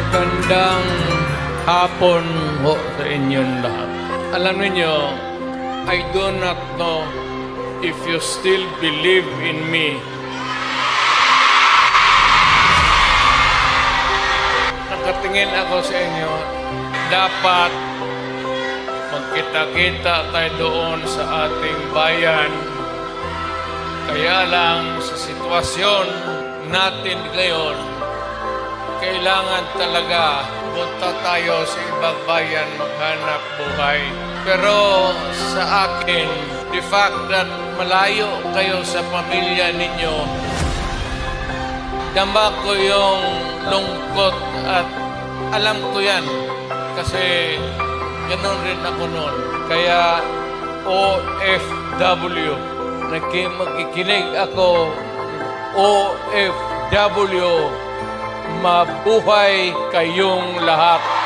Magandang hapon ho sa inyong lahat. Alam niyo, I do not know if you still believe in me. Nakatingin ako sa inyo, dapat magkita-kita tayo doon sa ating bayan. Kaya lang sa sitwasyon natin ngayon, kailangan talaga punta tayo sa ibang bayan maghanap buhay. Pero sa akin, the fact that malayo kayo sa pamilya ninyo, dama ko yung lungkot at alam ko yan kasi ganoon rin ako noon. Kaya OFW, magkikinig ako, OFW, mabuhay kayong lahat.